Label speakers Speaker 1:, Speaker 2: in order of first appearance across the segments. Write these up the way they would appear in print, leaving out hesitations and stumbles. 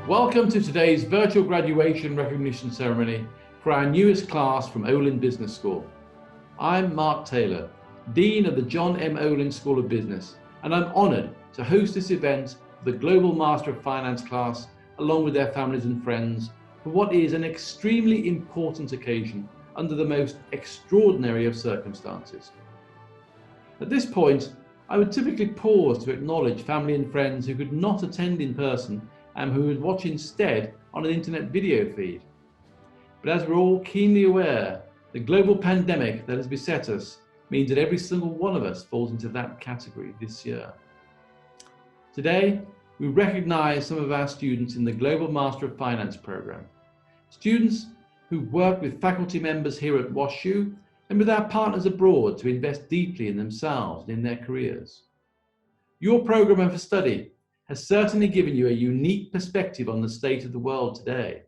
Speaker 1: Welcome to today's virtual graduation recognition ceremony for our newest class from Olin Business School. I'm Mark Taylor, Dean of the John M. Olin School of Business, and I'm honoured to host this event for the Global Master of Finance class along with their families and friends for what is an extremely important occasion under the most extraordinary of circumstances. At this point, I would typically pause to acknowledge family and friends who could not attend in person and who would watch instead on an internet video feed. But as we're all keenly aware, the global pandemic that has beset us means that every single one of us falls into that category this year. Today, we recognise some of our students in the Global Master of Finance programme. Students who work with faculty members here at WashU and with our partners abroad to invest deeply in themselves and in their careers. Your programme of study has certainly given you a unique perspective on the state of the world today.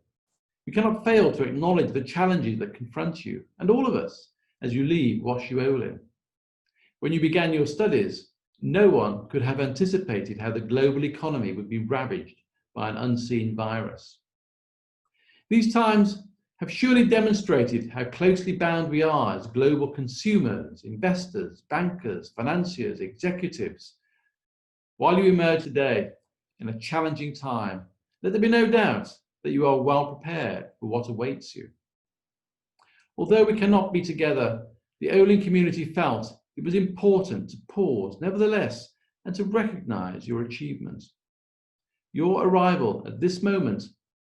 Speaker 1: We cannot fail to acknowledge the challenges that confront you and all of us as you leave WashU Olin. When you began your studies, no one could have anticipated how the global economy would be ravaged by an unseen virus. These times have surely demonstrated how closely bound we are as global consumers, investors, bankers, financiers, executives. While you emerge today in a challenging time, let there be no doubt that you are well prepared for what awaits you. Although we cannot be together, the Olin community felt it was important to pause, nevertheless, and to recognise your achievements. Your arrival at this moment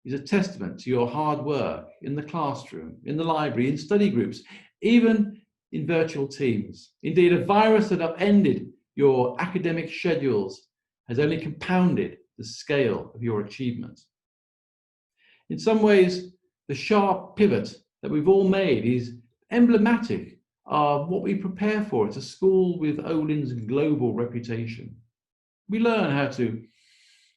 Speaker 1: is a testament to your hard work in the classroom, in the library, in study groups, even in virtual teams. Indeed, a virus that upended your academic schedules has only compounded the scale of your achievement. In some ways, the sharp pivot that we've all made is emblematic of what we prepare for at a school with Olin's global reputation. We learn how to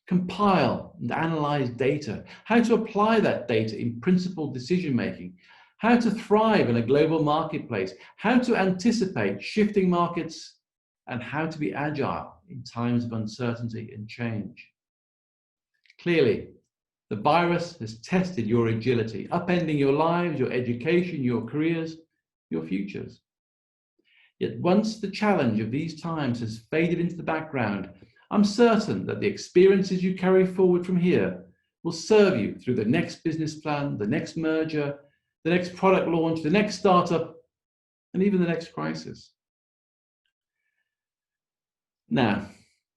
Speaker 1: compile and analyze data, how to apply that data in principled decision-making, how to thrive in a global marketplace, how to anticipate shifting markets, and how to be agile in times of uncertainty and change. Clearly, the virus has tested your agility, upending your lives, your education, your careers, your futures. Yet once the challenge of these times has faded into the background, I'm certain that the experiences you carry forward from here will serve you through the next business plan, the next merger, the next product launch, the next startup, and even the next crisis. Now,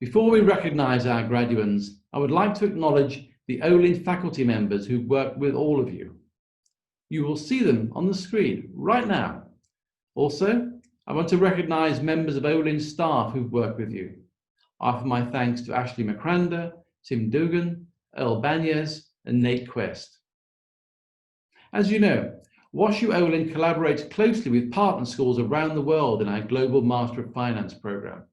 Speaker 1: before we recognise our graduates, I would like to acknowledge the Olin faculty members who work with all of you. You will see them on the screen right now. Also, I want to recognise members of Olin's staff who've worked with you. I offer my thanks to Ashley McCrander, Tim Dugan, Earl Banyas, and Nate Quest. As you know, WashU Olin collaborates closely with partner schools around the world in our Global Master of Finance programme.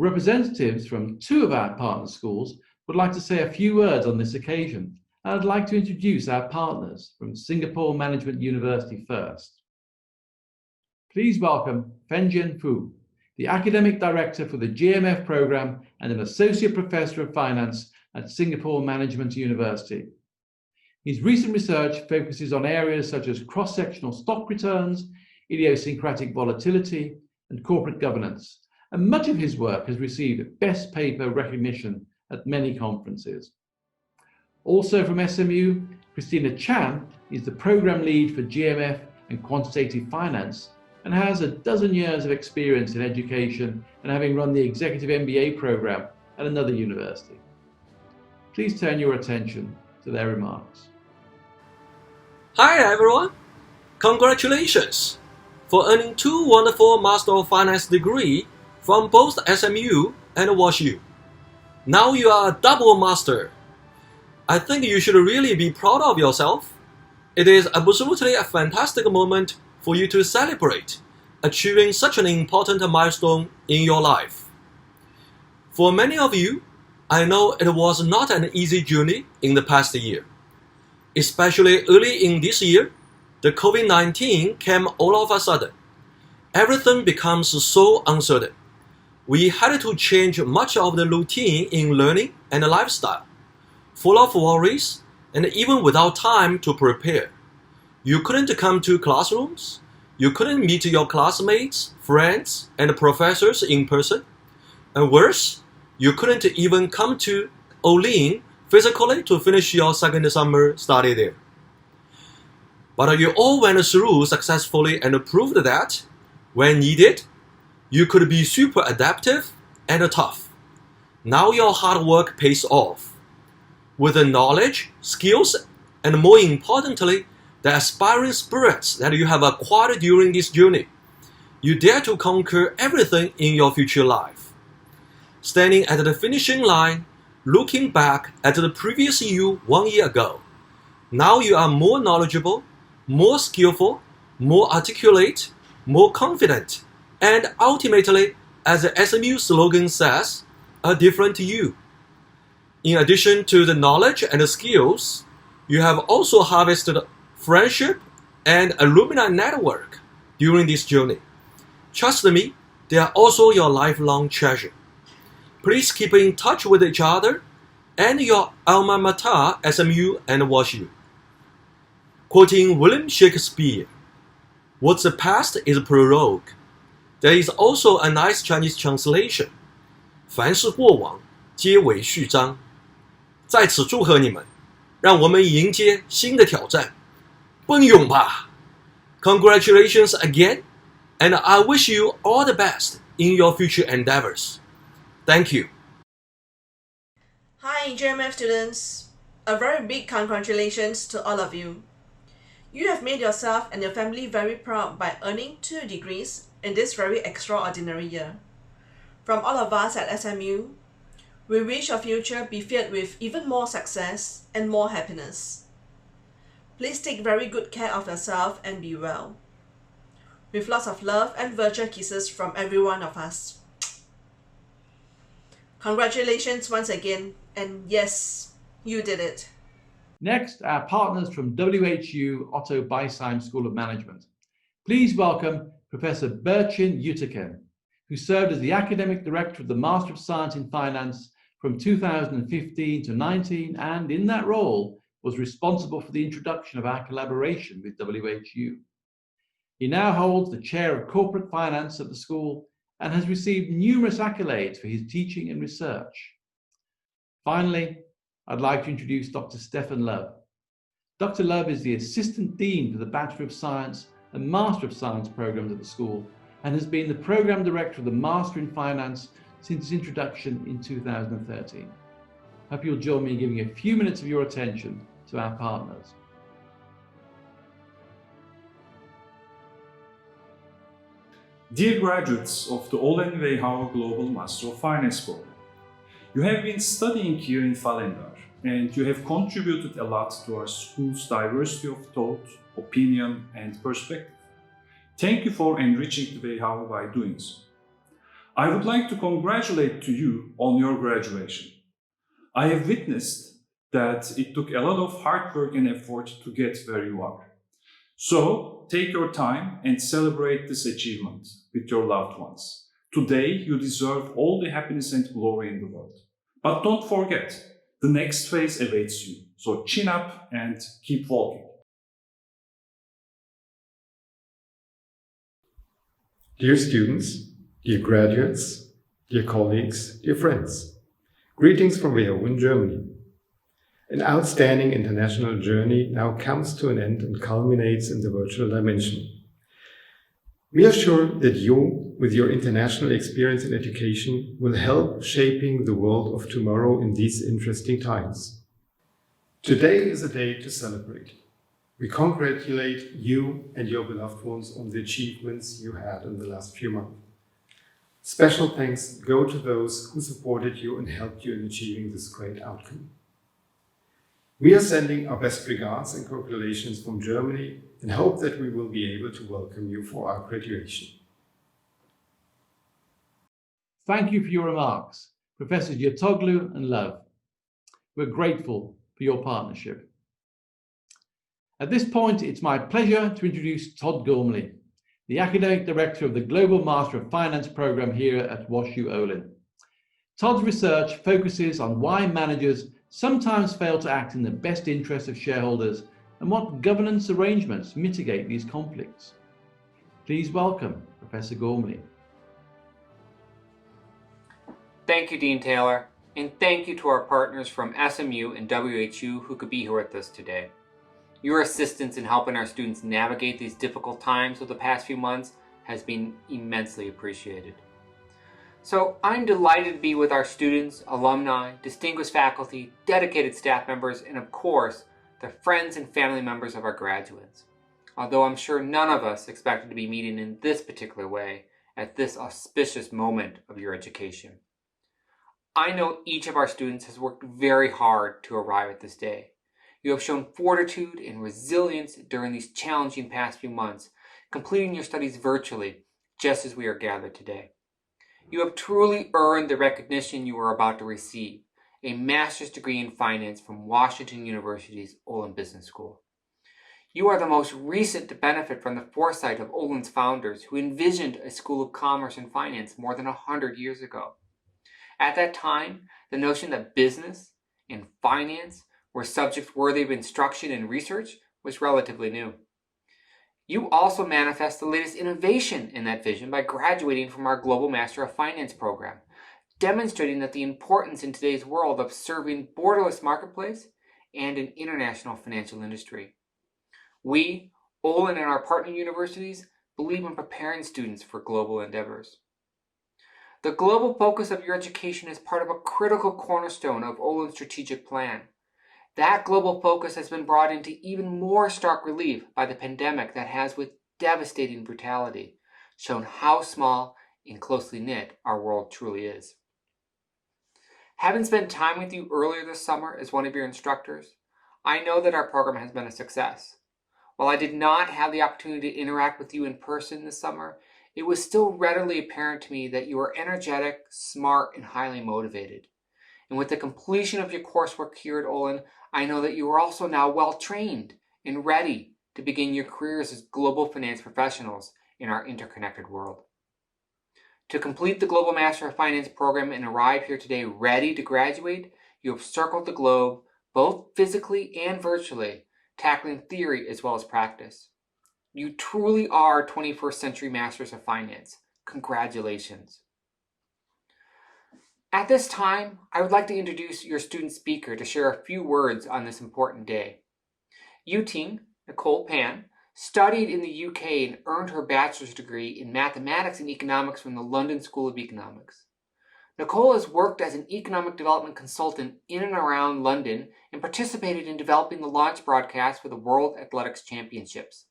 Speaker 1: Representatives from two of our partner schools would like to say a few words on this occasion. I'd like to introduce our partners from Singapore Management University first. Please welcome Fenjian Fu, the Academic Director for the GMF programme and an Associate Professor of Finance at Singapore Management University. His recent research focuses on areas such as cross-sectional stock returns, idiosyncratic volatility, and corporate governance, and much of his work has received best paper recognition at many conferences. Also from SMU, Christina Chan is the programme lead for GMF and quantitative finance, and has a dozen years of experience in education and having run the executive MBA program at another university. Please turn your attention to their remarks.
Speaker 2: Hi everyone! Congratulations for earning two wonderful Master of Finance degrees from both SMU and WashU. Now you are a double master. I think you should really be proud of yourself. It is absolutely a fantastic moment for you to celebrate achieving such an important milestone in your life. For many of you, I know it was not an easy journey in the past year. Especially early in this year, the COVID-19 came all of a sudden. Everything becomes so uncertain. We had to change much of the routine in learning and lifestyle. full of worries, and even without time to prepare. You couldn't come to classrooms, you couldn't meet your classmates, friends, and professors in person, and worse, you couldn't even come to Olin physically to finish your second summer study there. But you all went through successfully and proved that, when needed, you could be super adaptive and tough. Now your hard work pays off. With the knowledge, skills, and more importantly, the aspiring spirits that you have acquired during this journey, you dare to conquer everything in your future life. Standing at the finishing line, looking back at the previous you 1 year ago, now you are more knowledgeable, more skillful, more articulate, more confident, and ultimately, as the SMU slogan says, a different you. In addition to the knowledge and the skills, you have also harvested friendship and alumni network during this journey. Trust me, they are also your lifelong treasure. Please keep in touch with each other and your alma mater, SMU and WashU. Quoting William Shakespeare, "What's the past is prologue." There is also a nice Chinese translation, 凡是过往，皆为序章。在此祝贺你们，让我们迎接新的挑战，奔涌吧 ！Congratulations again, and I wish you all the best in your future endeavors. Thank you.
Speaker 3: Hi, GMF students. A very big congratulations to all of you. You have made yourself and your family very proud by earning 2 degrees in this very extraordinary year. From all of us at SMU, we wish your future be filled with even more success and more happiness. Please take very good care of yourself and be well. With lots of love and virtual kisses from every one of us. Congratulations once again, and yes, you did it.
Speaker 1: Next, our partners from WHU Otto Beisheim School of Management. Please welcome Professor Bertrand Utica, who served as the Academic Director of the Master of Science in Finance from 2015 to 19, and in that role was responsible for the introduction of our collaboration with WHU. He now holds the Chair of Corporate Finance at the school and has received numerous accolades for his teaching and research. Finally, I'd like to introduce Dr. Stefan Love. Dr. Love is the Assistant Dean for the Bachelor of Science and Master of Science programs at the school and has been the Program Director of the Master in Finance since its introduction in 2013. Hope you'll join me in giving a few minutes of your attention to our partners.
Speaker 4: Dear graduates of the Olen Weyhauwe Global Master of Finance program, you have been studying here in Falendar and you have contributed a lot to our school's diversity of thought, opinion and perspective. Thank you for enriching the Weyhauwe by doing so. I would like to congratulate to you on your graduation. I have witnessed that it took a lot of hard work and effort to get where you are. So, take your time and celebrate this achievement with your loved ones. Today, you deserve all the happiness and glory in the world. But don't forget, the next phase awaits you. So chin up and keep walking.
Speaker 5: Dear students, dear graduates, dear colleagues, dear friends, greetings from Weyhauwe in Germany. An outstanding international journey now comes to an end and culminates in the virtual dimension. We are sure that you, with your international experience in education, will help shaping the world of tomorrow in these interesting times. Today is a day to celebrate. We congratulate you and your beloved ones on the achievements you had in the last few months. Special thanks go to those who supported you and helped you in achieving this great outcome. We are sending our best regards and congratulations from Germany and hope that we will be able to welcome you for our graduation.
Speaker 1: Thank you for your remarks, Professors Yatoglu and Love. We're grateful for your partnership. At this point, it's my pleasure to introduce Todd Gormley, the Academic Director of the Global Master of Finance program here at WashU Olin. Todd's research focuses on why managers sometimes fail to act in the best interest of shareholders, and what governance arrangements mitigate these conflicts. Please welcome Professor Gormley.
Speaker 6: Thank you, Dean Taylor, and thank you to our partners from SMU and WHU who could be here with us today. Your assistance in helping our students navigate these difficult times of the past few months has been immensely appreciated. So I'm delighted to be with our students, alumni, distinguished faculty, dedicated staff members, and of course, the friends and family members of our graduates. Although I'm sure none of us expected to be meeting in this particular way at this auspicious moment of your education. I know each of our students has worked very hard to arrive at this day. You have shown fortitude and resilience during these challenging past few months, completing your studies virtually, just as we are gathered today. You have truly earned the recognition you are about to receive, a master's degree in finance from Washington University's Olin Business School. You are the most recent to benefit from the foresight of Olin's founders, who envisioned a school of commerce and finance more than 100 years ago. At that time, the notion that business and finance were subjects worthy of instruction and research was relatively new. You also manifest the latest innovation in that vision by graduating from our Global Master of Finance program, demonstrating that the importance in today's world of serving borderless marketplace and an international financial industry. We, Olin and our partner universities, believe in preparing students for global endeavors. The global focus of your education is part of a critical cornerstone of Olin's strategic plan. That global focus has been brought into even more stark relief by the pandemic that has, with devastating brutality, shown how small and closely knit our world truly is. Having spent time with you earlier this summer as one of your instructors, I know that our program has been a success. While I did not have the opportunity to interact with you in person this summer, it was still readily apparent to me that you are energetic, smart, and highly motivated. And with the completion of your coursework here at Olin, I know that you are also now well trained and ready to begin your careers as global finance professionals in our interconnected world. To complete the Global Master of Finance program and arrive here today ready to graduate, you have circled the globe, both physically and virtually, tackling theory as well as practice. You truly are 21st century Masters of Finance. Congratulations. At this time, I would like to introduce your student speaker to share a few words on this important day. Utica, Nicole Pan, studied in the UK and earned her bachelor's degree in mathematics and economics from the London School of Economics. Nicole has worked as an economic development consultant in and around London and participated in developing the launch broadcast for the World Athletics Championships.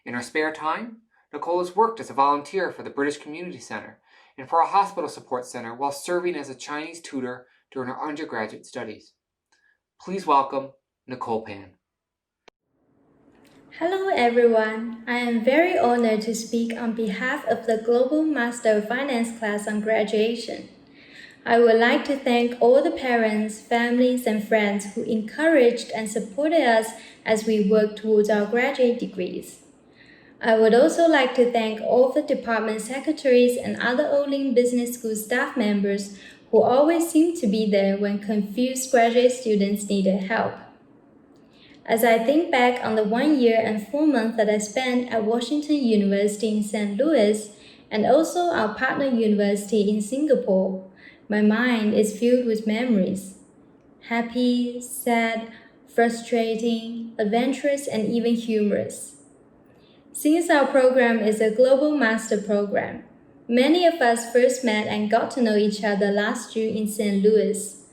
Speaker 6: In her spare time, Nicole has worked as a volunteer for the British Community Centre and for a hospital support center while serving as a Chinese tutor during her undergraduate studies. Please welcome Nicole Pan.
Speaker 7: Hello everyone, I am very honored to speak on behalf of the Global Master of Finance class on graduation. I would like to thank all the parents, families, and friends who encouraged and supported us as we work towards our graduate degrees. I would also like to thank all the department secretaries and other Olin Business School staff members who always seem to be there when confused graduate students needed help. As I think back on the 1 year and 4 months that I spent at Washington University in St. Louis and also our partner university in Singapore, my mind is filled with memories. Happy, sad, frustrating, adventurous, and even humorous. Since our program is a global master program, many of us first met and got to know each other last year in St. Louis.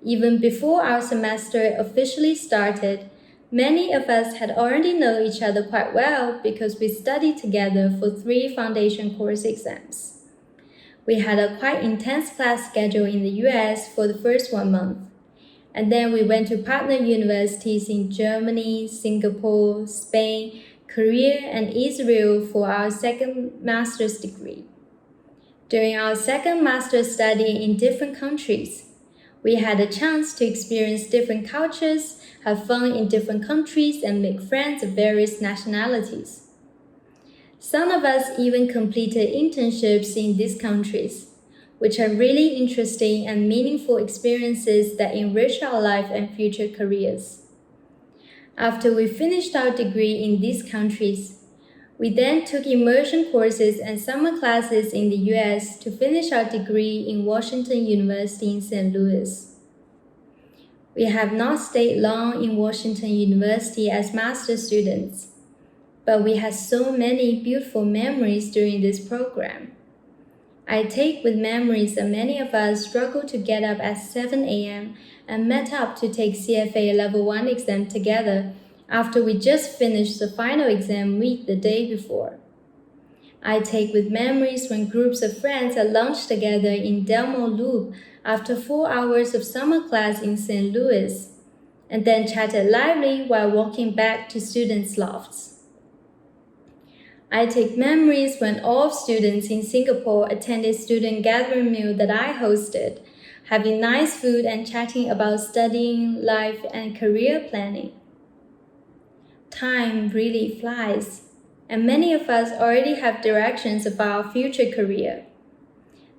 Speaker 7: Even before our semester officially started, many of us had already known each other quite well because we studied together for 3 foundation course exams. We had a quite intense class schedule in the US for the first 1 month, and then we went to partner universities in Germany, Singapore, Spain, Korea, and Israel for our second master's degree. During our second master's study in different countries, we had a chance to experience different cultures, have fun in different countries, and make friends of various nationalities. Some of us even completed internships in these countries, which are really interesting and meaningful experiences that enrich our life and future careers. After we finished our degree in these countries, we then took immersion courses and summer classes in the US to finish our degree in Washington University in St. Louis. We have not stayed long in Washington University as master's students, but we had so many beautiful memories during this program. I take with memories that many of us struggled to get up at 7 a.m. and met up to take CFA Level 1 exam together after we just finished the final exam week the day before. I take with memories when groups of friends had lunch together in Delmo Loop after 4 hours of summer class in St. Louis, and then chatted lively while walking back to students' lofts. I take memories when all students in Singapore attended student gathering meal that I hosted, having nice food and chatting about studying, life, and career planning. Time really flies, and many of us already have directions about our future career.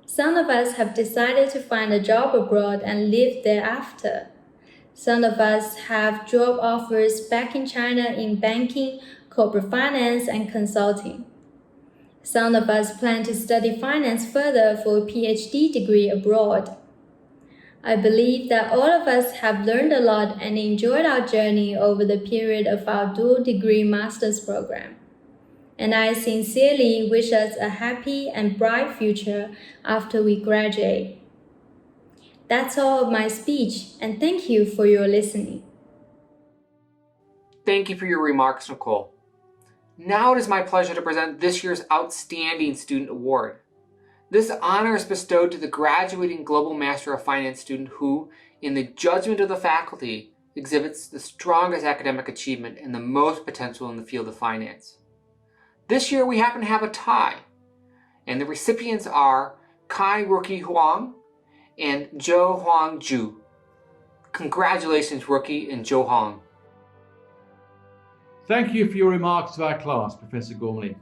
Speaker 7: Some of us have decided to find a job abroad and live thereafter. Some of us have job offers back in China in banking, corporate finance, and consulting. Some of us plan to study finance further for a PhD degree abroad. I believe that all of us have learned a lot and enjoyed our journey over the period of our dual degree master's program. And I sincerely wish us a happy and bright future after we graduate. That's all of my speech, and thank you for your listening.
Speaker 6: Thank you for your remarks, Nicole. Now it is my pleasure to present this year's Outstanding Student Award. This honor is bestowed to the graduating Global Master of Finance student who, in the judgment of the faculty, exhibits the strongest academic achievement and the most potential in the field of finance. This year we happen to have a tie, and the recipients are Kai Rookie Huang and Zhou Huang Ju. Congratulations, Rookie and Zhou Huang.
Speaker 1: Thank you for your remarks to our class, Professor Gormley,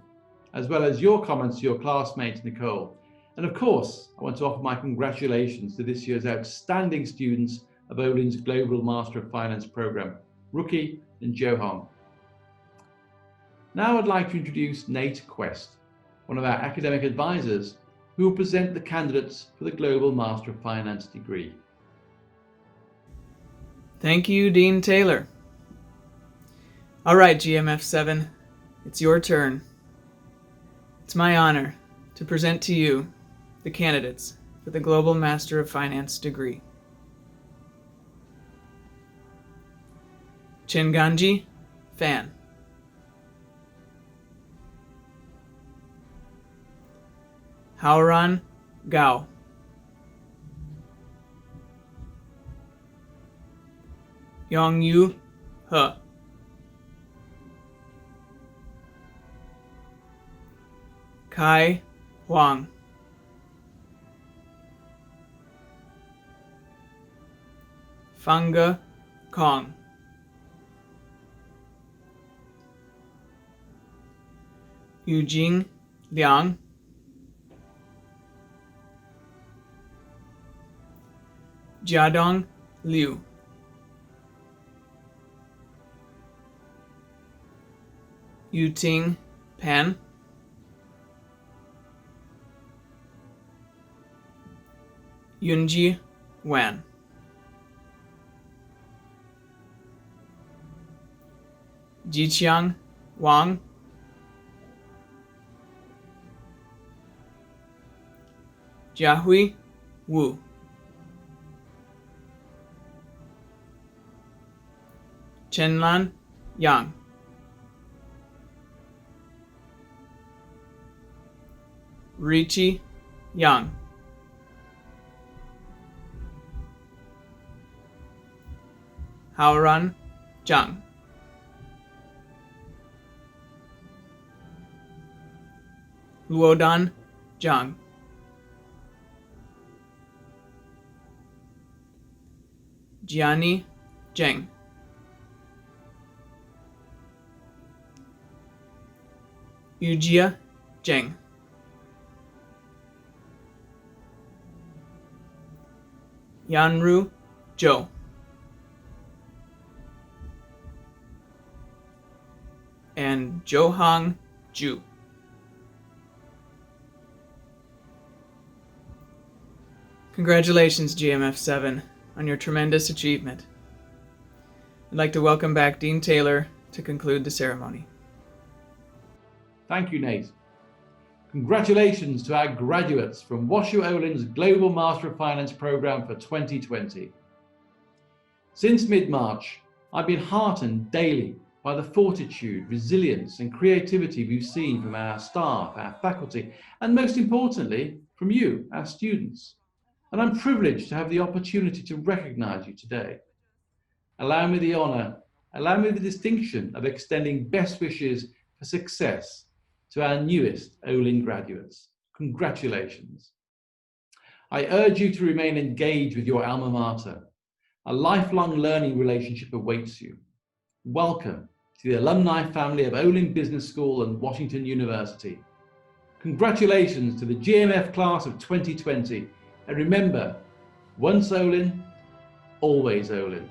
Speaker 1: as well as your comments to your classmate, Nicole. And of course, I want to offer my congratulations to this year's outstanding students of Olin's Global Master of Finance program, Rookie and Zhou Huang. Now I'd like to introduce Nate Quest, one of our academic advisors, who will present the candidates for the Global Master of Finance degree.
Speaker 8: Thank you, Dean Taylor. All right, GMF7, it's your turn. It's my honor to present to you the candidates for the Global Master of Finance degree. Chenganji Fan. Haoran Gao. Yongyu He. Kai Huang. Fanga Kong. Yujing Liang. Jiadong Liu. Yuting Pan. Yunji Wan. Jiqiang Wang. Jiahui Wu. Chenlan Yang. Richi Yang. Haoran Zhang. Luodan Zhang. Jiani Zheng. Yujia Zheng. Yanru Zhou. And Johang Ju. Congratulations, GMF7, on your tremendous achievement. I'd like to welcome back Dean Taylor to conclude the ceremony.
Speaker 1: Thank you, Nate. Congratulations to our graduates from WashU Olin's Global Master of Finance program for 2020. Since mid-March, I've been heartened daily by the fortitude, resilience, and creativity we've seen from our staff, our faculty, and most importantly, from you, our students. And I'm privileged to have the opportunity to recognize you today. Allow me the distinction of extending best wishes for success to our newest Olin graduates. Congratulations. I urge you to remain engaged with your alma mater. A lifelong learning relationship awaits you. Welcome to the alumni family of Olin Business School and Washington University. Congratulations to the GMF class of 2020. And remember, once Olin, always Olin.